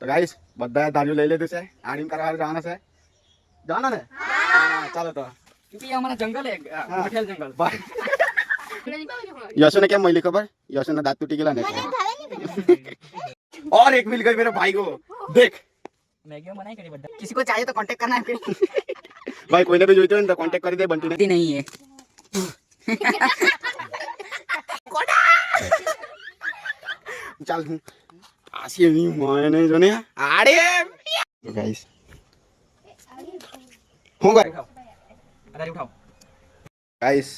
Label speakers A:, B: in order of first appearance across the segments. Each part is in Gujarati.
A: તો ગાઈસ બધા ધાર્યું લઈ લીધું છે, આડીમ કરવા જવાના છે. જવાના ને? હા ચાલો તો.
B: क्योंकि हमारा जंगल है मठेल जंगल।
A: यशु ने क्या मिली खबर? यशु ने दांत टूटी गया ने और एक मिल गई मेरे भाई को। देख
B: मैगी बनाई करी बड्डा, किसी को चाहिए तो कांटेक्ट करना है
A: भाई, कोई ने भी જોઈતો હોય ને તો कांटेक्ट કરી દે બંટી ને।
B: नहीं है
A: ચાલ હું આસી ની માને જો ને આડે તો ગાઈસ હું કરે
B: अरे उठाओ
A: ગાઈસ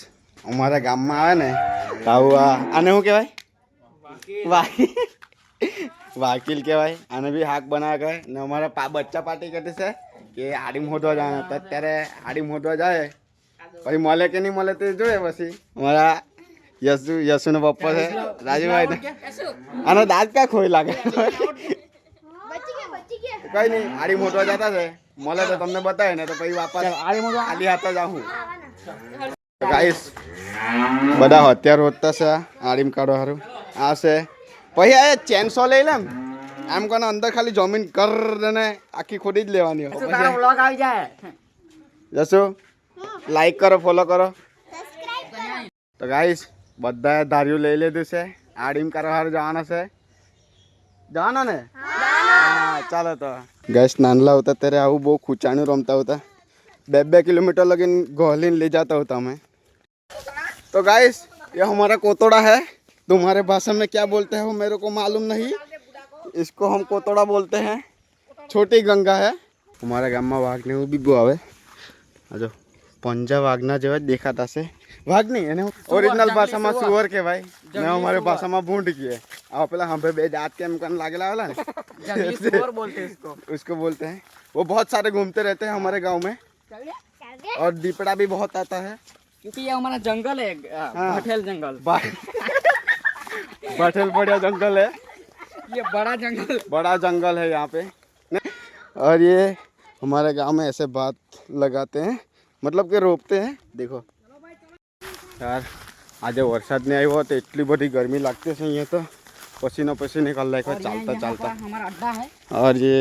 A: અમારા ગામમાં આવે ને તાવ આને શું કહેવાય? વાકીલ કહેવાય આને બી હાક બનાવે કહે ને અમારા બચ્ચા પાર્ટી કરતી છે કે આડી મોઢવા જવાના તો અત્યારે આડી મોઢવા જાય પછી મળે કે નહીં મળે તે જોઈએ પછી અમારા યશુનો પપ્પા છે રાજુભાઈ ને આનો દાંત ક્યાં ખોઈ લાગે કઈ નહીં આડી મોઢવા જતા છે મળે તો તમને બતાવે ને તો પછી વાપસ ખાલી હાથે જાઉં ગાઈસ બધા હથિયાર હોતા છે આડીમ કાઢો સારું આ છે પછી આ ચેનસો લઈ લેમ એમ કોને અંદર ખાલી જમીન કર ને આખી ખોદી જ લેવાની હોય
B: तारा व्लॉग आ जाए
A: જશો લાઈક કરો ફોલો કરો તો ગાઈસ બધા ધાર્યું લઈ લીધું છે આડીમ કરવા સારું જવાના ને હા ચાલો તો ગાઈસ નાનલા હતા ત્યારે આવું બહુ ખૂચાણું રમતા હતા 2 किलोमीटर लगिन गोहलीन ले जाता होता मैं तो गाइस ये हमारा कोतोड़ा है तुम्हारे भाषा में क्या बोलते हैं वो मेरे को मालूम नहीं इसको हम कोतोड़ा बोलते हैं छोटी गंगा है हमारे गाम में वाघ ने भी बो आवे जो पंजा वाघना जो देखाता से वाघ नहीं है ओरिजिनल भाषा में सुअर के भाई ने हमारे भाषा में भूंड की है आप पहले हम पे दांत के मकान लागेला वाला
B: सुअर बोलते हैं
A: उसको बोलते हैं वो बहुत सारे घूमते रहते हैं हमारे गाँव में और दीपड़ा भी बहुत आता है
B: क्योंकि ये हमारा जंगल है मठेल जंगल
A: बठेल बढ़िया जंगल है
B: ये बड़ा
A: जंगल है यहाँ पे और ये हमारे गांव में ऐसे बात लगाते हैं मतलब कि रोपते हैं देखो यार आज वरसाद नहीं आयो तो इतनी बड़ी गर्मी लगती है ये तो पसीना पसीने निकल रहा है चालता चालता
B: हमारा अड्डा है
A: और ये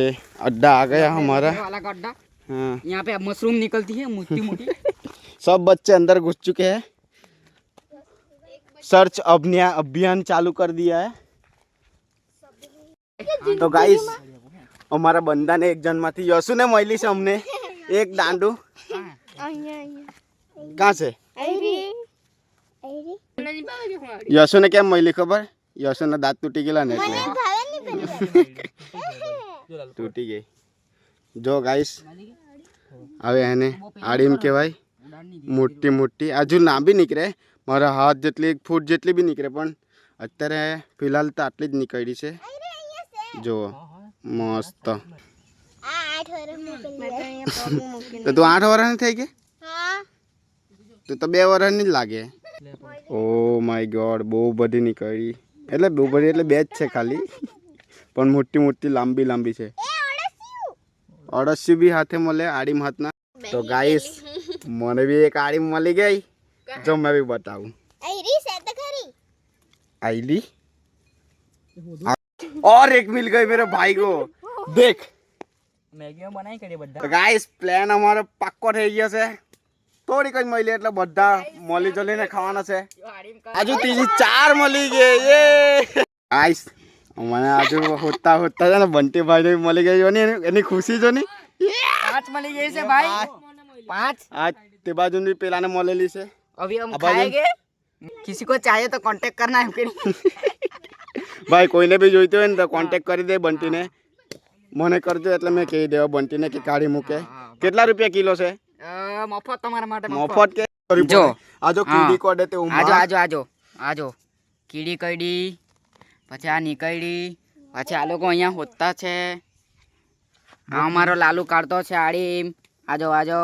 A: अड्डा आ गया हमारा
B: वाला का अड्डा
A: हाँ
B: यहाँ पे मशरूम निकलती है मोटी मोटी
A: सब बच्चे अंदर घुस चुके हैं सर्च अभियान चालू कर दिया है तो गाइस हमारा बंदा ने एक जन्मा थी यशु ने मैली से हमने एक डांडू कहाँ से यशु ने क्या मैली खबर यशु ने दांत टूटी गया ने टूटी गई जो गाइस હવે એને આડીમ કહેવાય મોટી મોટી હજુ લાંબી નીકળે મારા હાથ જેટલી 1 ફૂટ જેટલી બી નીકળે પણ અત્યારે ફિલહાલ તો આટલી જ નીકળી છે જો મસ્ત તો તું 8 વર્ષની થઈ ગઈ તું તો 2 વર્ષની જ લાગે ઓ માય ગોડ બહુ બધી નીકળી એટલે બહુ બધી એટલે 2 જ છે ખાલી પણ મોટી મોટી લાંબી લાંબી છે अड़सी भी हाथे मले आड़ीम हाथना तो गाइस मने भी एक आड़ीम मली गई जो मैं भी बताऊं आईली और एक मिल गई मेरे भाई को देख
B: मैगी बनाई करी बड्डा
A: तो गाइस प्लान हमारे पक्को થઈ ગયો છે થોડી કઈ મળી એટલે બધા મળી જલીને ખાવાના છે આજુ ત્રીજી 4 મળી ગઈ એ ગાइस મને આજુ હોતા હોતા છે ને બંટી ભાઈ ને મળી ગઈ જોની એની ખુશી જોની
B: 5 મળી ગઈ છે ભાઈ 5
A: आज ते बाजू भी पेला ने मोलेली से
B: अभी हम खाएंगे किसी को चाहिए तो कांटेक्ट करना है
A: भाई कोई ने भी જોઈતો હોય ને તો કોન્ટેક્ટ કરી દે બંટી ને મને કરજો એટલે મેં કહી દેવા બંટી ને કે કાઢી મૂકે કેટલા રૂપિયા કિલો છે
B: મફત તમારા માટે
A: મફત કે જો આજો કીડી કોડે તે
B: આજો આજો આજો આજો કીડી કઈડી પછી આ નીકળી પછી આ લોકો અહીંયા હોતા છે આ અમારો લાલુ કાઢતો છે આડીમ આજો આજો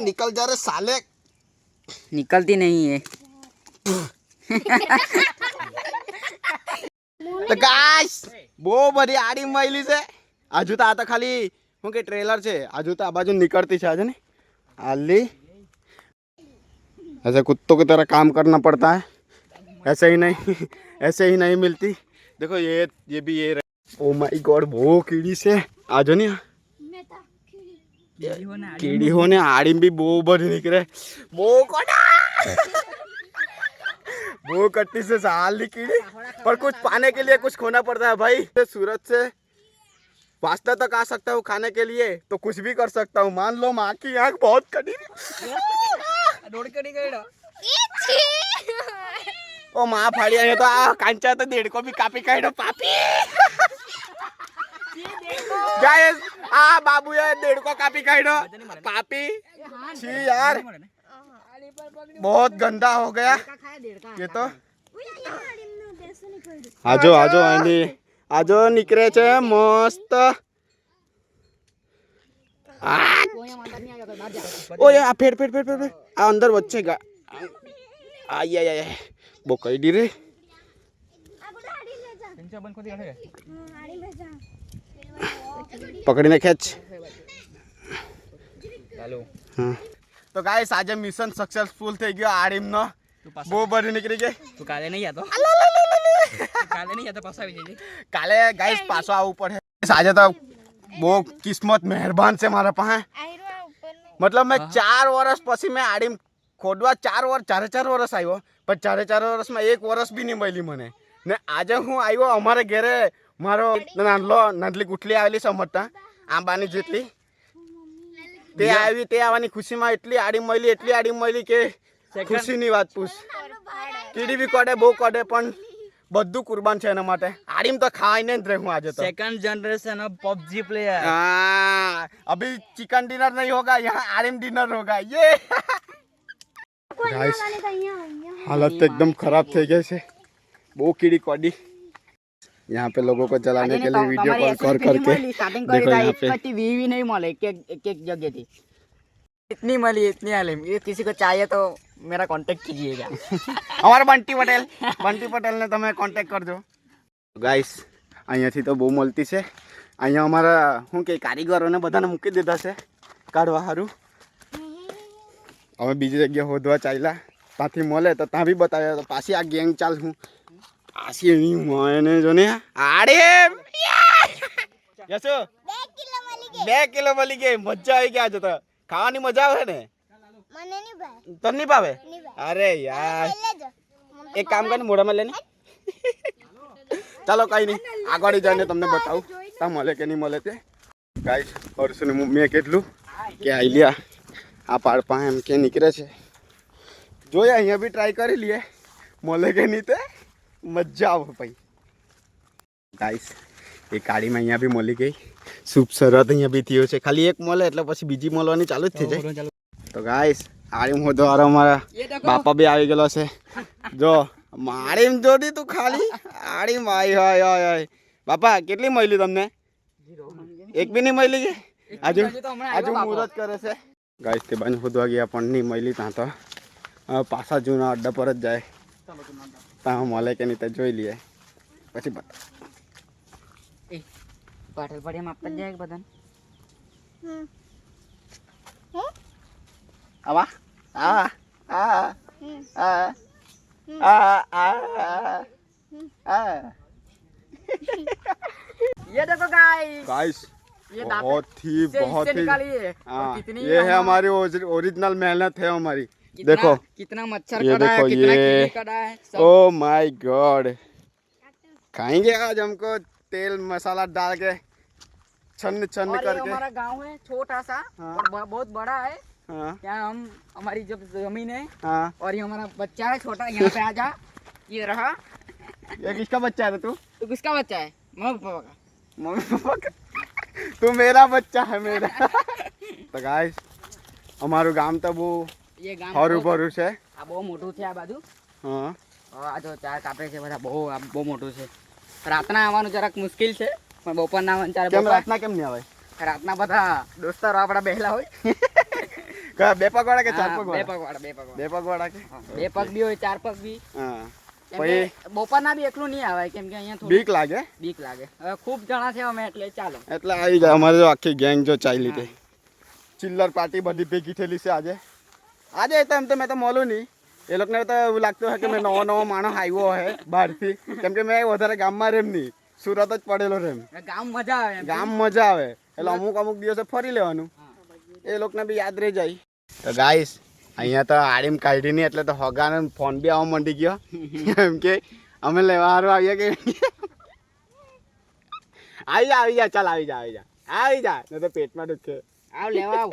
A: निकल जा रे साले
B: निकलती नहीं है
A: तो गाइस બહુ બધી આડી મળી છે આજુ તો આ તો ખાલી હું કે ટ્રેલર છે આજુ તો આ બાજુ નીકળતી છે આજે ને आली ऐसे कुत्तों की तरह काम करना पड़ता है ऐसे ही नहीं मिलती देखो ये भी ये ओ माय गॉड वो कीड़ी से आजो नहीं कीड़ी होने आड़ी भी बो बड़ी निकले बो कोना वो कट्टी से साल कीड़ी पर कुछ पाने के लिए कुछ खोना पड़ता है भाई। सूरत से वास्ता तक आ सकता हूँ खाने के लिए तो कुछ भी कर सकता हूँ। मान लो माँ की आँख बहुत कड़ी ओ माँ फाड़िया ये तो कांचा तो 1.5 को भी कापी काढो पापी गाइस बाबू ये 1.5 को कापी काढो पापी छी यार बहुत गंदा हो गया ये तो। आजो आजो आनी आजो निकरे छे मस्त ओ ये फेर फेर फेर फेर आ अंदर बच्चे का आई आई आई बो कई दी रे पकड़ीने खेच। हाँ तो गाइस आज मिशन सक्सेसफुल થઈ ગયો આડીમનો બહુ બધી નીકળી ગઈ।
B: તું કાલે નહીં આતો કાલે નહીં આતો પાછો આવી જજે
A: કાલે ગાइस પાછો આવવું પડે। આજે તો બહુ કિસ્મત મહેરબાન છે મારા પાસે मतलब मैं 4 વર્ષ પછી મેં આડીમ ખોદવા 4 વર્ષ 4 વર્ષ આવ્યો પણ 4 વર્ષમાં 1 વર્ષ બી નહીં મળી મને ને આજે હું આવ્યો અમારે ઘરે મારો નાનલી ગુઠલી આવેલી છે મટા આંબાની જેટલી તે આવી તે આવવાની ખુશીમાં એટલી આડી મળી કે ખુશીની વાત પૂછ। કીડી બી કડે બહુ કડે પણ બધું કુરબાન છે એના માટે આડીમ તો ખાઈને જ રહું આજે તો।
B: Second generation of PUBG player
A: हाँ अभी चिकन डिनर नहीं होगा यहाँ आरिम डिनर होगा ये गाइस हालत एकदम खराब થઈ गई है वो कीड़ी कड़ी। यहाँ पे लोगों को चलाने के लिए वीडियो कॉल कर करके देखो यहाँ पे
B: टीवी नहीं मिले एक जगह थी इतनी मली इतनी आलिम ये किसी को चाहिए तो मेरा कांटेक्ट कीजिएगा
A: हमारा बंटी पटेल ने તમે કોન્ટેક્ટ કરજો। ગાઈસ અહીંયાથી તો બહુ મળતી છે અહીંયા અમારા શું કે કારીગરોને બધાને મૂકી દીધા છે કાઢવા સારું। અમે બીજી જગ્યાએ શોધવા ચાલ્યા ત્યાંથી મળે તો ત્યાં બી બતાવ્યા તો પાછી આ ગેંગ ચાલ હું પાછી એની મને જો ને આડે યસો 2 કિલો મળી ગઈ મજા આવી ગઈ આજે તો ખાવાની મજા આવે ને
C: મને નહીં ભાવે
A: તને નહીં ભાવે અરે યાર એક કામ કરીને મોઢામાં લેને ચાલો કઈ નહીં આગળ જઈને તમને બતાવું ત્યાં મળે કે નહીં મળે તે। ગાઈસ હર્ષને મેં કેટલું કે આઈ લ્યા આ પાડપા એમ કે નીકળે છે જોઈએ અહીંયા બી ટ્રાય કરી લઈએ મળે કે નહીં તે મજા આવે ભાઈ। ગાઈસ એ કાળીમાં અહીંયા બી મળી ગઈ સૂપ સરહદ અહીંયા બી થયો છે ખાલી એક મળે એટલે પછી બીજી મળવાની ચાલુ જ થઈ જાય। તો ગાઈસ આડીમ હોદવાળો અમારા બાપા બી આવી ગયેલો છે જો મારીમ જોડી તું ખાલી આડીમ આઈ હોય હોય બાપા કેટલી મળી તમને એક બી નહીં મળી ગઈ આજુ આજુ મુહૂર્ત કરે છે। ગાઈસ તે બાજુ હોદવા ગયા પણ નહીં મળી ત્યાં તો પાછા જૂના અડ્ડા પર જ જાય ત્યાં મળે કે નહીં તે જોઈ લઈએ પછી બતા
B: પાટલ પડી આપતા જાય બધાને
A: આવા આ આ આ આ
B: ये देखो गाइस
A: गाइस
B: ये
A: बहुत ही
B: निकाली है
A: हाँ,
B: कितनी
A: ये है हमारी ओरिजिनल मेहनत है हमारी। देखो
B: कितना मच्छर
A: ये
B: कड़ा है
A: देखो
B: कितना
A: ये
B: कीड़ी कड़ा है सब
A: ओ माय गॉड खाएंगे आज हमको तेल मसाला डाल के छन्न छन्न
B: और ये
A: करके।
B: हमारा गांव है छोटा सा
A: हाँ।
B: और बहुत बड़ा है
A: हाँ
B: यहाँ हम हमारी जब जमीन है
A: हाँ
B: और ये हमारा बच्चा है छोटा यहाँ पे आजा ये रहा
A: ये किसका बच्चा है तू
B: तो किसका बच्चा है मम्मी पापा का
A: मम्मी पापा का तू मेरा बच्चा है मेरा तो गाइस हमारू गाम तो वो
B: ये गांव
A: हरु भरू છે
B: આ બહુ મોટું છે આ બાજુ
A: હા
B: આ જો ચાર કાપે છે બધા બહુ મોટું છે રાતના આવવાનું જરાક મુશ્કેલ છે પણ બપોરના આવવાનું ચાલે
A: કેમ રાતના કેમ નહીં આવે
B: રાતના બધા દોસ્તારો આપણા બેહલા હોય
A: કયા બે પગવાળા કે ચાર
B: બે
A: પગવાળા
B: પગવાળા
A: બે પગવાળા કે
B: બે પગ બી હોય ચાર પગ બી
A: હા
B: કેમ કે બપોરના બી એકલું નહીં આવે કેમ કે અહીંયા થોડું
A: બીક લાગે
B: બીક લાગે હવે ખૂબ જણા છે અમે એટલે ચાલો
A: એટલે આવી જાય અમારે જો આખી ગેંગ જો ચાલી તે ચિલ્લર પાર્ટી બધી ભેગી થયેલી છે આજે તો એમ તો મેં તો મળું નહીં એ લોકોને તો એવું લાગતું હોય કે મેં નવો માણસ આવ્યો હે બહારથી, કેમ કે મેં વધારે ગામમાં રેમ નહીં, સુરત જ પડેલો રેમ.
B: ગામ મજા આવે
A: ગામ મજા આવે એટલે અમુક દિવસે ફરી લેવાનું, એ લોકોને બી યાદ રહી જાય. તો ગાઈસ અહીંયા તો આડીમ કાઢી નહીં એટલે તો હગાને ફોન બી આવવા માંડી ગયો એમ કે અમે લેવા હારું આવીએ કે આવી જા ચાલ આવી જા નહીં તો પેટમાં દુખે.
B: આવ લેવા આવ.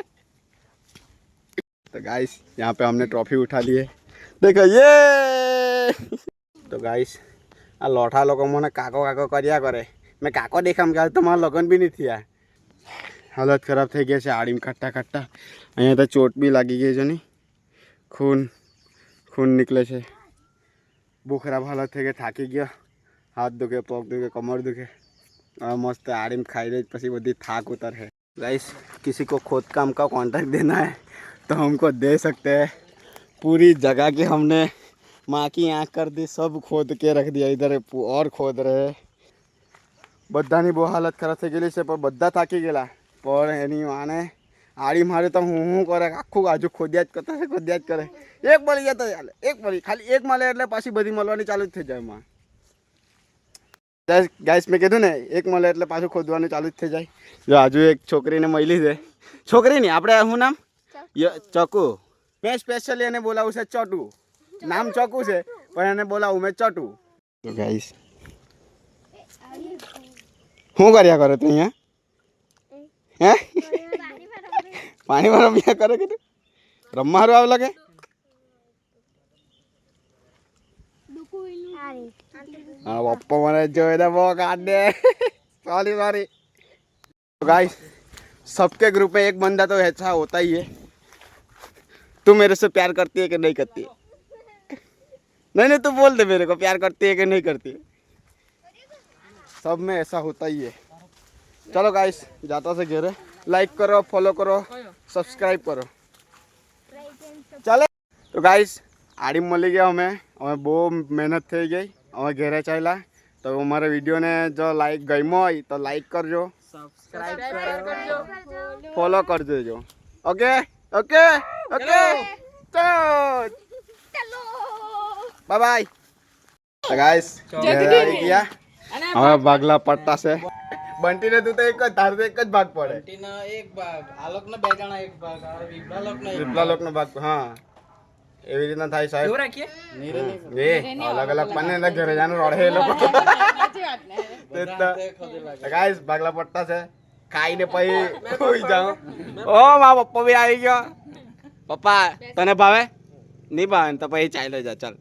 A: तो गाइस यहाँ पे हमने ट्रॉफी उठा ली है, देखो ये. तो गाइस आ लोठा लोग मैंने काको काको કર્યા કરે, મેં કાકો દેખામ કે તમારા લગ્ન બી નહીં થયા. હાલત ખરાબ થઈ ગઈ છે આડીમ ખાટા ખાટા. અહીંયા તો ચોટ બી લાગી ગઈ છે ને, ખૂન નીકળે છે. બહુ ખરાબ હાલત થઈ ગઈ, થાકી ગયો, હાથ દુખે, પગ દુખે, કમર દુખે. હવે મસ્ત આડીમ ખાઈ રહી પછી બધી થાક ઉतर है. गाइस किसी को खोद काम का कॉन्ट्रैक्ट देना है तो हमको दे सकते हैं. पूरी जगह की हमने माँ की आँख कर दी, सब खोद के रख दिया, इधर और खोद रहे. બધાની બહુ હાલત ખરાબ થઈ ગયેલી છે, પણ બધા થાકી ગયેલા. પણ એની માને આડી મારે તો હું કરે, આખું બાજુ ખોદ્યા જ કરે. એક મળી જાય તો ચાલે, ખાલી એક મળે એટલે પાછી બધી મળવાની ચાલુ જ થઈ જાય. એમાં ગાઈસ મેં કીધું ને, એક મળે એટલે પાછું ખોદવાનું ચાલુ જ થઈ જાય. જો હજુ એક છોકરીને મળી છે, છોકરી નહીં આપણે શું નામ, ચકુ. મેં સ્પેશિયલી એને બોલાવું છે ચોટુ, નામ ચોકુ છે પણ એને બોલાવું મેં ચટુ. તો ગાઈસ શું કર્યા કરે તું અહીંયા? હે પાણીમાં રમ્યા કરે કે તું રમવા આવ લાગે? हाँ पप्पा मैंने जो इधर वो काट दे. सॉरी. तो गाइस सबके ग्रुप में एक बंदा तो ऐसा होता ही है. तू मेरे से प्यार करती है कि नहीं करती है? नहीं तू बोल दे मेरे को, प्यार करती है कि नहीं करती है? सब में ऐसा होता ही है. चलो गाइस जाता से घेरे. लाइक करो, फॉलो करो, सब्सक्राइब करो. चले तो गाइस आड़ी मળી ગયા અમે બહુ મહેનત થઈ ગઈ. હવે ઘરે ચાલ્યા. તો અમારા વિડીયોને જો લાઈક ગમ્યો હોય તો લાઈક કરજો,
B: સબસ્ક્રાઇબ કરજો,
A: ફોલો કરી દેજો. ઓકે ચલો બાય બાય. ગાઈસ ઘરે આવી ગયા. હવે ભાગલા પડતા છે. બંટીને તું તો એક જ તાર તો એક જ ભાગ પડે.
D: બંટીના એક ભાગ, આલોકના બે જણા એક ભાગ, આ
A: વિપ્લા લોકનો ભાગ. હા એવી રીતના થાય સાહેબ.
B: એવું રાખીએ.
A: અલગ અલગ બંને ઘરે જવાનું રડે એ લોકો. ગાઈસ ભાગલા પડતા છે, ખાઈને પછી હોઈ જાઉં. ઓ મારા પપ્પા બી આવી ગયો. પપ્પા તને ભાવે? નહીં ભાવે ને તો પછી ચાલ્યો જા. ચાલ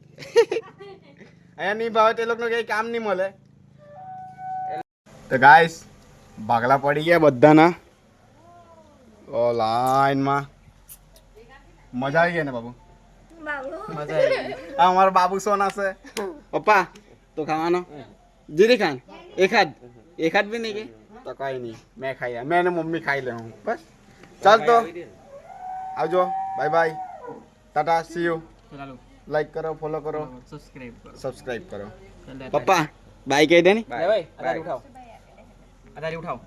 A: અહીંયા નહીં ભાવે તે લોકોને કઈ કામ નહીં મળે. તો ગાઈસ ભાગલા પડી ગયા બધાના. ઓ લાઈનમાં મજા આવી ગઈ ને બાબુ? મજા આવી. હા અમારો બાબુ સોના છે. પપ્પા તો ખાવાનો જીરી ખાન એકાદ બી નહીં કે તો કઈ નહીં, મેં ખાઈ, મેં અને મમ્મી ખાઈ લે હું બસ. ચાલ તો આવજો, bye bye, Tata, C you. Like કરો, ફોલો કરો, સબસ્ક્રાઇબ કરો. પપ્પા બાય કહી દે ને.
B: ભાઈ આધારી ઉઠાવ.